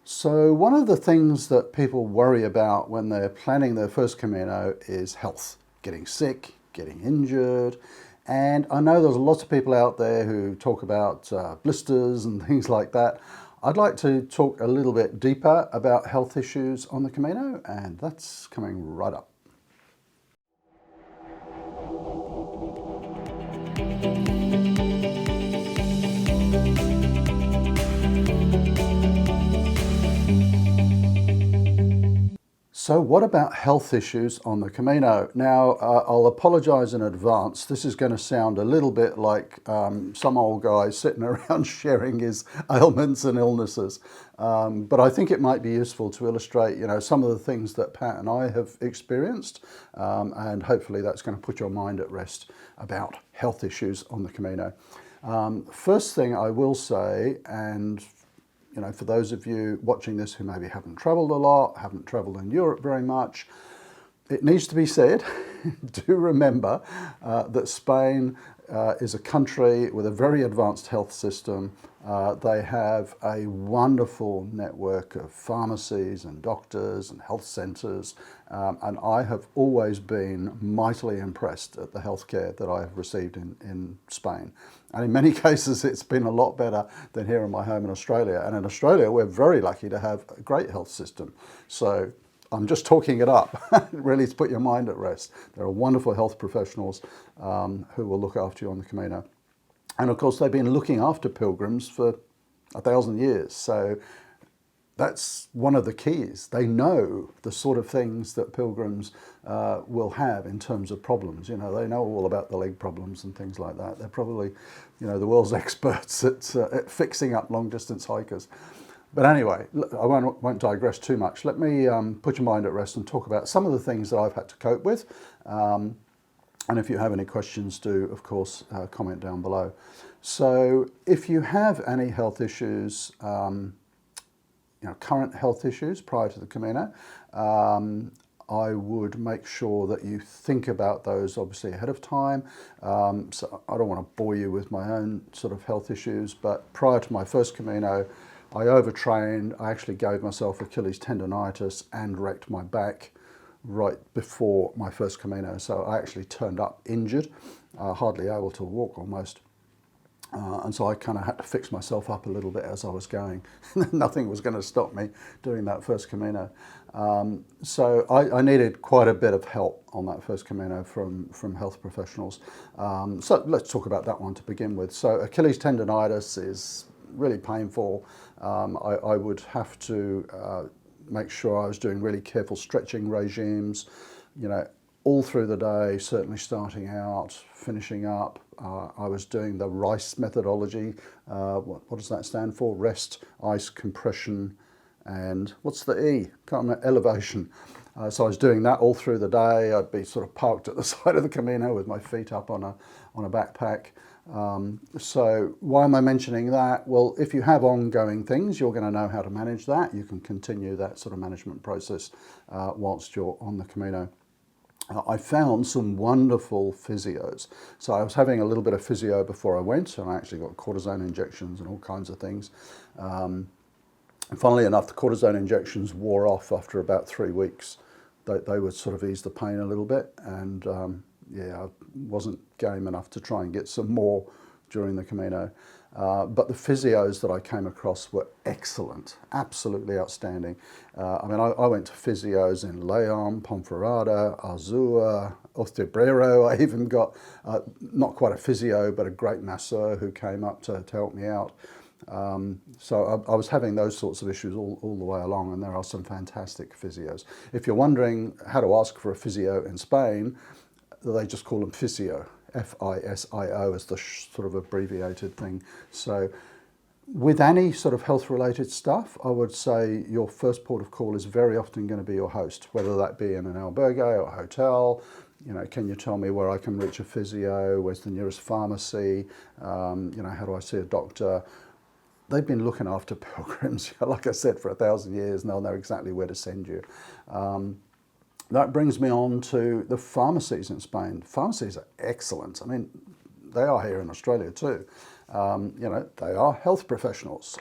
So one of the things that people worry about when they're planning their first Camino is health, getting sick, getting injured. And I know there's lots of people out there who talk about blisters and things like that. I'd like to talk a little bit deeper about health issues on the Camino, and that's coming right up. So what about health issues on the Camino? Now, I'll apologise in advance. This is going to sound a little bit like some old guy sitting around sharing his ailments and illnesses. But I think it might be useful to illustrate, some of the things that Pat and I have experienced. And hopefully that's going to put your mind at rest about health issues on the Camino. First thing I will say, and for those of you watching this who maybe haven't travelled a lot, haven't travelled in Europe very much, it needs to be said, do remember that Spain is a country with a very advanced health system. They have a wonderful network of pharmacies and doctors and health centres, and I have always been mightily impressed at the healthcare that I have received in Spain. And in many cases, it's been a lot better than here in my home in Australia. And in Australia, we're very lucky to have a great health system. So I'm just talking it up, really to put your mind at rest. There are wonderful health professionals who will look after you on the Camino. And of course, they've been looking after pilgrims for 1,000 years. So that's one of the keys. They know the sort of things that pilgrims will have in terms of problems. They know all about the leg problems and things like that. They're probably, the world's experts at fixing up long-distance hikers. But anyway, I won't digress too much. Let me put your mind at rest and talk about some of the things that I've had to cope with. And if you have any questions, do, of course, comment down below. So if you have any health issues, current health issues prior to the Camino, I would make sure that you think about those obviously ahead of time. So I don't want to bore you with my own sort of health issues, but prior to my first Camino, I overtrained. I actually gave myself Achilles tendonitis and wrecked my back right before my first Camino. So I actually turned up injured, hardly able to walk almost. And so I kind of had to fix myself up a little bit as I was going. Nothing was going to stop me doing that first Camino. So I needed quite a bit of help on that first Camino from health professionals. So let's talk about that one to begin with. So Achilles tendonitis is really painful. I would have to make sure I was doing really careful stretching regimes, all through the day, certainly starting out, finishing up. I was doing the RICE methodology. What does that stand for? Rest, ice, compression, and what's the E? Can't remember, elevation. So I was doing that all through the day. I'd be sort of parked at the side of the Camino with my feet up on a backpack. So why am I mentioning that? Well, if you have ongoing things, you're going to know how to manage that. You can continue that sort of management process whilst you're on the Camino. I found some wonderful physios. So I was having a little bit of physio before I went, and I actually got cortisone injections and all kinds of things. And funnily enough, the cortisone injections wore off after about 3 weeks. They would sort of ease the pain a little bit, and I wasn't game enough to try and get some more during the Camino. But the physios that I came across were excellent, absolutely outstanding. I went to physios in Leon, Ponferrada, Azua, Ostebrero. I even got, not quite a physio, but a great masseur who came up to help me out. So I was having those sorts of issues all the way along, and there are some fantastic physios. If you're wondering how to ask for a physio in Spain, they just call them physio. F-I-S-I-O is the sort of abbreviated thing. So with any sort of health related stuff, I would say your first port of call is very often going to be your host, whether that be in an albergue or a hotel. Can you tell me where I can reach a physio? Where's the nearest pharmacy? How do I see a doctor? They've been looking after pilgrims, like I said, for 1,000 years, and they'll know exactly where to send you. That brings me on to the pharmacies in Spain. Pharmacies are excellent. They are here in Australia too. They are health professionals.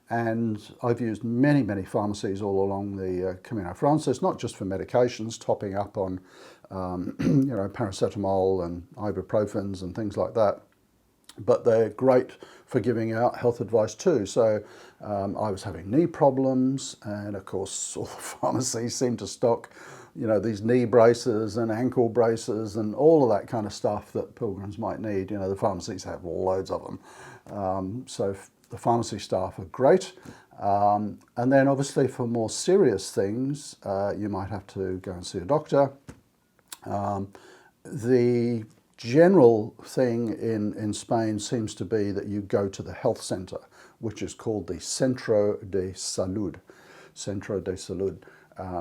And I've used many, many pharmacies all along the Camino Frances, not just for medications, topping up on paracetamol and ibuprofens and things like that, but they're great for giving out health advice too. So I was having knee problems, and of course all the pharmacies seem to stock these knee braces and ankle braces and all of that kind of stuff that pilgrims might need. The pharmacies have loads of them. So the pharmacy staff are great. And then obviously for more serious things, you might have to go and see a doctor. The general thing in Spain seems to be that you go to the health centre, which is called the Centro de Salud. Centro de Salud.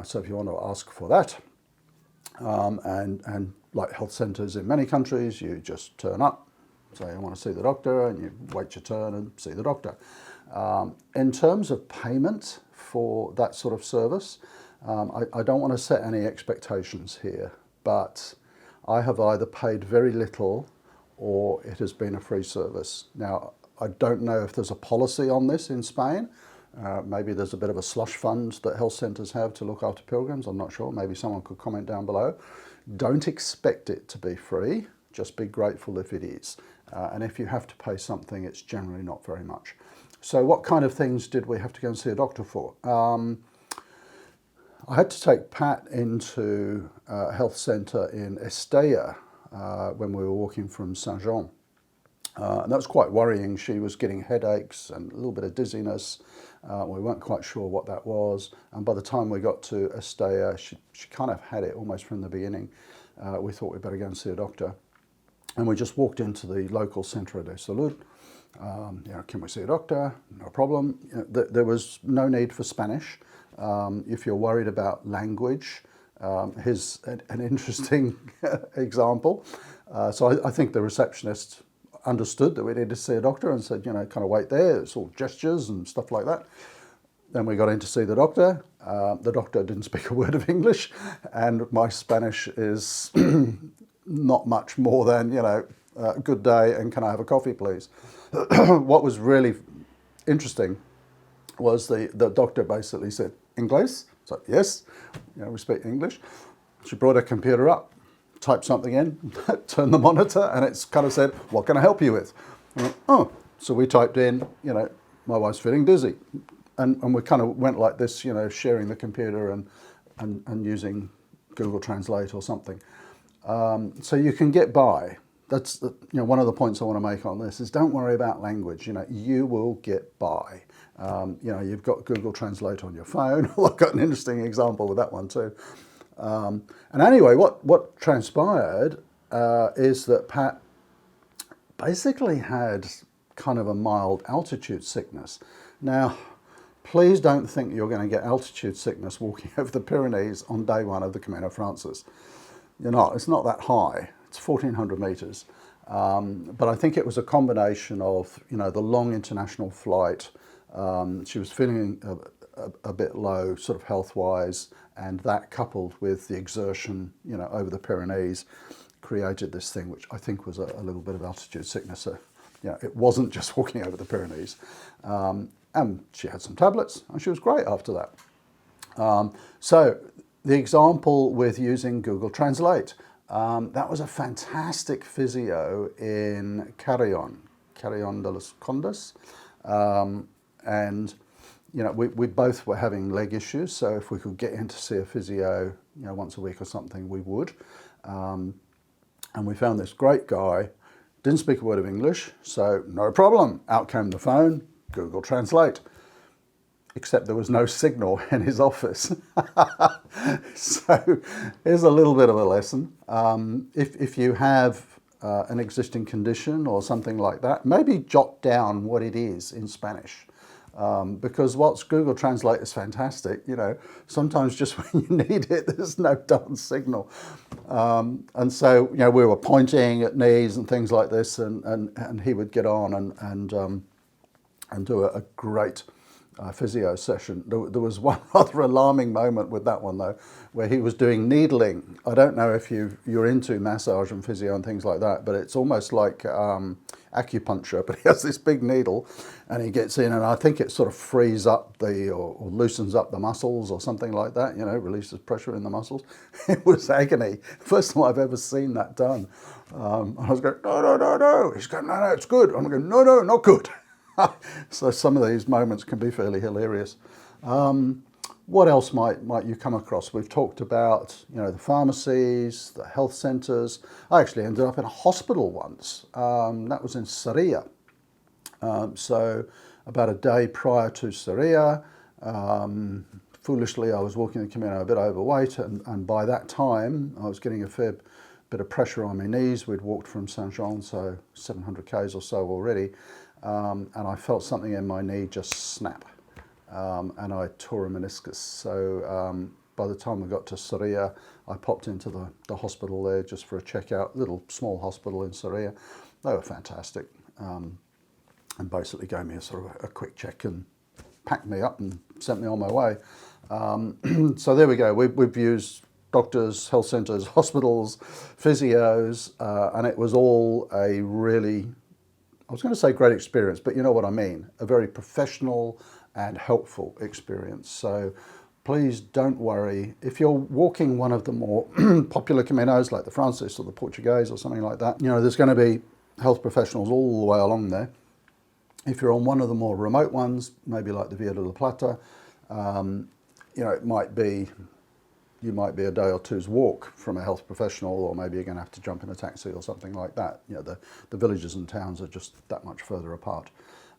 So if you want to ask for that, and like health centres in many countries, you just turn up, say I want to see the doctor, and you wait your turn and see the doctor. In terms of payment for that sort of service, I don't want to set any expectations here, but I have either paid very little or it has been a free service. Now, I don't know if there's a policy on this in Spain. Maybe there's a bit of a slush fund that health centres have to look after pilgrims. I'm not sure. Maybe someone could comment down below. Don't expect it to be free. Just be grateful if it is. And if you have to pay something, it's generally not very much. So what kind of things did we have to go and see a doctor for? I had to take Pat into a health centre in Estella when we were walking from Saint-Jean. And that was quite worrying. She was getting headaches and a little bit of dizziness. We weren't quite sure what that was. And by the time we got to Estella, she kind of had it almost from the beginning. We thought we'd better go and see a doctor. And we just walked into the local Centro de Salud. Can we see a doctor? No problem. There was no need for Spanish. If you're worried about language, here's an interesting example. So I think the receptionist understood that we needed to see a doctor and said, kind of wait there. It's all gestures and stuff like that. Then we got in to see the doctor. The doctor didn't speak a word of English, and my Spanish is not much more than, good day and can I have a coffee, please? What was really interesting was the doctor basically said, English? So, yes, we speak English. She brought her computer up, typed something in, turned the monitor, and it's kind of said, what can I help you with? So we typed in, my wife's feeling dizzy. And we kind of went like this, sharing the computer and using Google Translate or something. So you can get by. That's one of the points I want to make on this is don't worry about language. You will get by. You've got Google Translate on your phone. I've got an interesting example with that one too. And anyway, what transpired is that Pat basically had kind of a mild altitude sickness. Now, please don't think you're going to get altitude sickness walking over the Pyrenees on day one of the Camino Frances. You're not. It's not that high. It's 1,400 meters. But I think it was a combination of, the long international flight. She was feeling a bit low, sort of health-wise, and that coupled with the exertion, over the Pyrenees, created this thing, which I think was a little bit of altitude sickness. So, it wasn't just walking over the Pyrenees. And she had some tablets, and she was great after that. So the example with using Google Translate, that was a fantastic physio in Carrion de los Condes. And, we both were having leg issues, so if we could get in to see a physio, once a week or something, we would. And we found this great guy, didn't speak a word of English, so no problem. Out came the phone, Google Translate. Except there was no signal in his office. So here's a little bit of a lesson. If you have an existing condition or something like that, maybe jot down what it is in Spanish. Because whilst Google Translate is fantastic, sometimes just when you need it, there's no darn signal. And so, we were pointing at knees and things like this, and he would get on and do a great physio session. There was one rather alarming moment with that one though, where he was doing needling. I don't know if you're into massage and physio and things like that, but it's almost like acupuncture, but he has this big needle and he gets in, and I think it sort of frees up or loosens up the muscles or something like that, you know, releases pressure in the muscles. It was agony. First time I've ever seen that done. And I was going, no, no, no, no. He's going, no, no, it's good. I'm going, no, no, not good. So some of these moments can be fairly hilarious. What else might you come across? We've talked about, you know, the pharmacies, the health centres. I actually ended up in a hospital once. That was in Syria. So about a day prior to Syria, foolishly I was walking the Camino a bit overweight, and by that time I was getting a fair bit of pressure on my knees. We'd walked from Saint-Jean, so 700 k's or so already, and I felt something in my knee just snap. And I tore a meniscus. So by the time we got to Syria, I popped into the hospital there just for a checkout, little small hospital in Syria. They were fantastic, and basically gave me a sort of a quick check and packed me up and sent me on my way. So there we go. We've used doctors, health centres, hospitals, physios, and it was all a really, I was going to say great experience, but you know what I mean, a very professional and helpful experience. So please don't worry. If you're walking one of the more popular Caminos like the Francis or the Portuguese or something like that, you know, there's going to be health professionals all the way along there. If you're on one of the more remote ones, maybe like the Via de la Plata, you know, you might be a day or two's walk from a health professional, or maybe you're going to have to jump in a taxi or something like that. You know, the villages and towns are just that much further apart.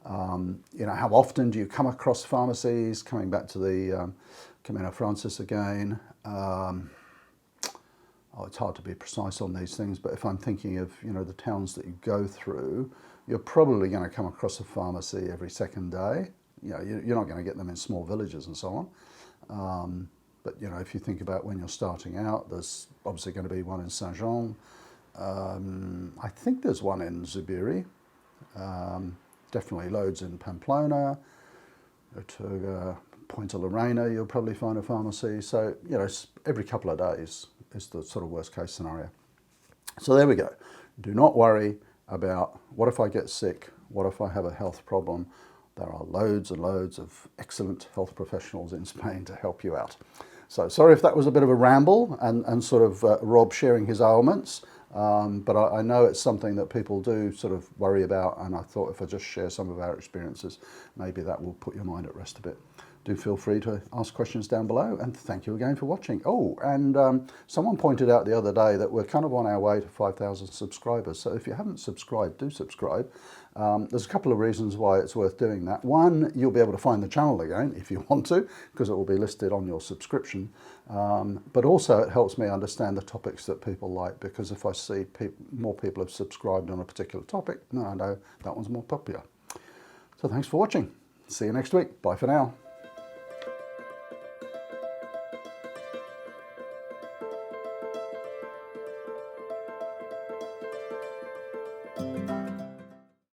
You know, how often do you come across pharmacies? Coming back to the Camino Francis again. It's hard to be precise on these things, but if I'm thinking of, you know, the towns that you go through, you're probably going to come across a pharmacy every second day. You know, you're not going to get them in small villages and so on. But, you know, if you think about when you're starting out, there's obviously going to be one in Saint-Jean. I think there's one in Zubiri. Definitely loads in Pamplona. To Point Lorena, you'll probably find a pharmacy. So, you know, every couple of days is the sort of worst case scenario. So there we go. Do not worry about what if I get sick, what if I have a health problem. There are loads and loads of excellent health professionals in Spain to help you out. So sorry if that was a bit of a ramble and sort of Rob sharing his ailments, but I know it's something that people do sort of worry about, and I thought if I just share some of our experiences, maybe that will put your mind at rest a bit. Do feel free to ask questions down below, and thank you again for watching. Oh, and someone pointed out the other day that we're kind of on our way to 5,000 subscribers. So if you haven't subscribed, do subscribe. There's a couple of reasons why it's worth doing that. One, you'll be able to find the channel again if you want to, because it will be listed on your subscription. But also it helps me understand the topics that people like, because if I see more people have subscribed on a particular topic, then I know that one's more popular. So thanks for watching. See you next week. Bye for now.